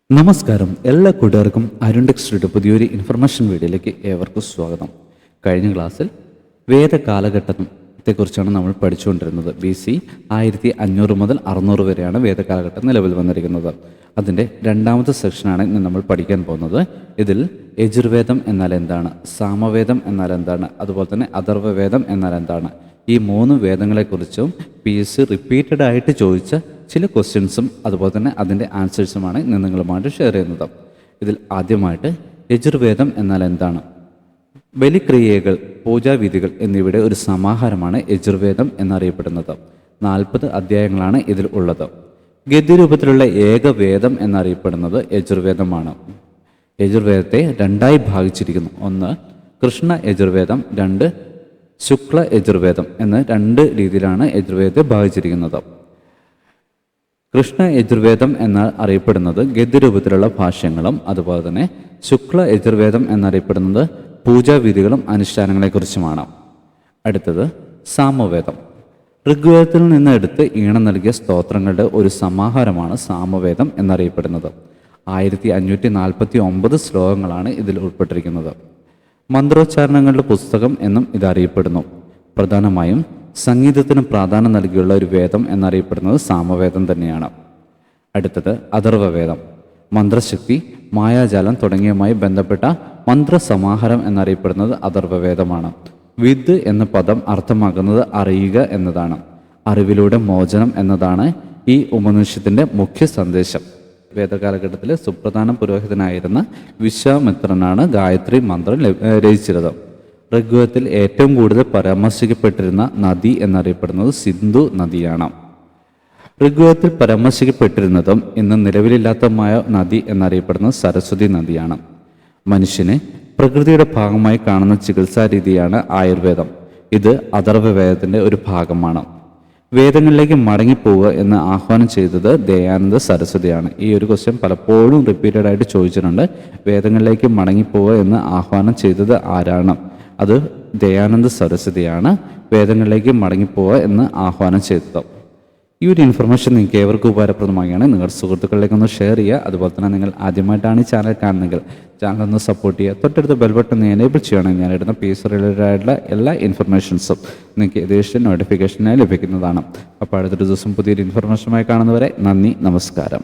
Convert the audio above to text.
നമസ്കാരം, എല്ലാ കൂട്ടുകാർക്കും അരുൺ ടെക്സ്റ്റിയുടെ പുതിയൊരു ഇൻഫർമേഷൻ വീഡിയോയിലേക്ക് ഏവർക്കും സ്വാഗതം. കഴിഞ്ഞ ക്ലാസ്സിൽ വേദകാലഘട്ടത്തെക്കുറിച്ചാണ് നമ്മൾ പഠിച്ചുകൊണ്ടിരുന്നത്. BC 1500 മുതൽ 600 വരെയാണ് വേദകാലഘട്ടം നിലവിൽ വന്നിരിക്കുന്നത്. അതിൻ്റെ രണ്ടാമത്തെ സെക്ഷനാണ് ഇന്ന് നമ്മൾ പഠിക്കാൻ പോകുന്നത്. ഇതിൽ യജുർവേദം എന്നാൽ എന്താണ്, സാമവേദം എന്നാൽ എന്താണ്, അതുപോലെ തന്നെ അഥർവവേദം എന്നാൽ എന്താണ്, ഈ 3 വേദങ്ങളെക്കുറിച്ചും PSC റിപ്പീറ്റഡ് ആയിട്ട് ചോദിച്ച ചില ക്വസ്റ്റ്യൻസും അതുപോലെ തന്നെ അതിൻ്റെ ആൻസേഴ്സുമാണ് ഇന്ന് നിങ്ങളുമായിട്ട് ഷെയർ ചെയ്യുന്നത്. ഇതിൽ ആദ്യമായിട്ട് യജുർവേദം എന്നാൽ എന്താണ്? ബലിക്രിയകൾ, പൂജാവിധികൾ എന്നിവയുടെ ഒരു സമാഹാരമാണ് യജുർവേദം എന്നറിയപ്പെടുന്നത്. 40 അധ്യായങ്ങളാണ് ഇതിൽ ഉള്ളത്. ഗദ്യരൂപത്തിലുള്ള ഏക വേദം എന്നറിയപ്പെടുന്നത് യജുർവേദമാണ്. യജുർവേദത്തെ 2ആയി ഭാഗിച്ചിരിക്കുന്നു. 1 കൃഷ്ണ യജുർവേദം, 2 ശുക്ല യജുർവേദം എന്ന 2 രീതിയിലാണ് യജുർവേദത്തെ ഭാഗിച്ചിരിക്കുന്നത്. കൃഷ്ണ യജുർവേദം എന്നാൽ അറിയപ്പെടുന്നത് ഗദ്യരൂപത്തിലുള്ള ഭാഷ്യങ്ങളും അതുപോലെ തന്നെ ശുക്ല യജുർവേദം എന്നറിയപ്പെടുന്നത് പൂജാവിധികളും അനുഷ്ഠാനങ്ങളെക്കുറിച്ചുമാണ്. അടുത്തത് സാമവേദം. ഋഗ്വേദത്തിൽ നിന്ന് എടുത്ത് ഈണം നൽകിയ സ്തോത്രങ്ങളുടെ ഒരു സമാഹാരമാണ് സാമവേദം എന്നറിയപ്പെടുന്നത്. 1549 ശ്ലോകങ്ങളാണ് ഇതിൽ ഉൾപ്പെട്ടിരിക്കുന്നത്. മന്ത്രോച്ചാരണങ്ങളുടെ പുസ്തകം എന്നും ഇതറിയപ്പെടുന്നു. പ്രധാനമായും സംഗീതത്തിന് പ്രാധാന്യം നൽകിയുള്ള ഒരു വേദം എന്നറിയപ്പെടുന്നത് സാമവേദം തന്നെയാണ്. അടുത്തത് അഥർവവേദം. മന്ത്രശക്തി, മായാജാലം തുടങ്ങിയവുമായി ബന്ധപ്പെട്ട മന്ത്രസമാഹാരം എന്നറിയപ്പെടുന്നത് അഥർവവേദമാണ്. വിദ് എന്ന പദം അർത്ഥമാക്കുന്നത് അറിയുക എന്നതാണ്. അറിവിലൂടെ മോചനം എന്നതാണ് ഈ ഉപനിഷത്തിൻ്റെ മുഖ്യ സന്ദേശം. വേദകാലഘട്ടത്തിലെ സുപ്രധാന പുരോഹിതനായിരുന്ന വിശ്വാമിത്രനാണ് ഗായത്രി മന്ത്രം രചിച്ചിരുന്നത്. ഋഗ്വേദത്തിൽ ഏറ്റവും കൂടുതൽ പരാമർശിക്കപ്പെട്ടിരുന്ന നദി എന്നറിയപ്പെടുന്നത് സിന്ധു നദിയാണ്. ഋഗ്വേദത്തിൽ പരാമർശിക്കപ്പെട്ടിരുന്നതും ഇന്ന് നിലവിലില്ലാത്തതുമായ നദി എന്നറിയപ്പെടുന്നത് സരസ്വതി നദിയാണ്. മനുഷ്യനെ പ്രകൃതിയുടെ ഭാഗമായി കാണുന്ന ചികിത്സാ രീതിയാണ് ആയുർവേദം. ഇത് അഥർവവേദത്തിൻ്റെ ഒരു ഭാഗമാണ്. വേദങ്ങളിലേക്ക് മടങ്ങിപ്പോവുക എന്ന് ആഹ്വാനം ചെയ്തത് ദയാനന്ദ സരസ്വതിയാണ്. ഈ ഒരു ക്വസ്റ്റ്യൻ പലപ്പോഴും റിപ്പീറ്റഡ് ആയിട്ട് ചോദിച്ചിട്ടുണ്ട്. വേദങ്ങളിലേക്ക് മടങ്ങിപ്പോവുക എന്ന് ആഹ്വാനം ചെയ്തത് ആരാണ്? അത് ദയാനന്ദ സരസ്വതിയാണ് വേദങ്ങളിലേക്ക് മടങ്ങിപ്പോവുക എന്ന് ആഹ്വാനം ചെയ്തത്. ഈ ഒരു ഇൻഫർമേഷൻ നിങ്ങൾക്ക് ഏവർക്കും ഉപകാരപ്രദമായാണ്. നിങ്ങളുടെ സുഹൃത്തുക്കളിലേക്കൊന്ന് ഷെയർ ചെയ്യുക. അതുപോലെ തന്നെ നിങ്ങൾ ആദ്യമായിട്ടാണ് ഈ ചാനൽ കാണുന്നെങ്കിൽ ചാനൽ ഒന്ന് സപ്പോർട്ട് ചെയ്യുക. തൊട്ടടുത്ത് ബെൽ ബട്ടൺ എനേബിൾ ചെയ്യുകയാണെങ്കിൽ ഞാൻ ഇടുന്ന PSC റിലേറ്റഡ് ആയിട്ടുള്ള എല്ലാ ഇൻഫർമേഷൻസും നിങ്ങൾക്ക് ഏകദേശം നോട്ടിഫിക്കേഷനായി ലഭിക്കുന്നതാണ്. അപ്പോൾ അടുത്തൊരു ദിവസം പുതിയൊരു ഇൻഫർമേഷനുമായി കാണുന്നവരെ നന്ദി, നമസ്കാരം.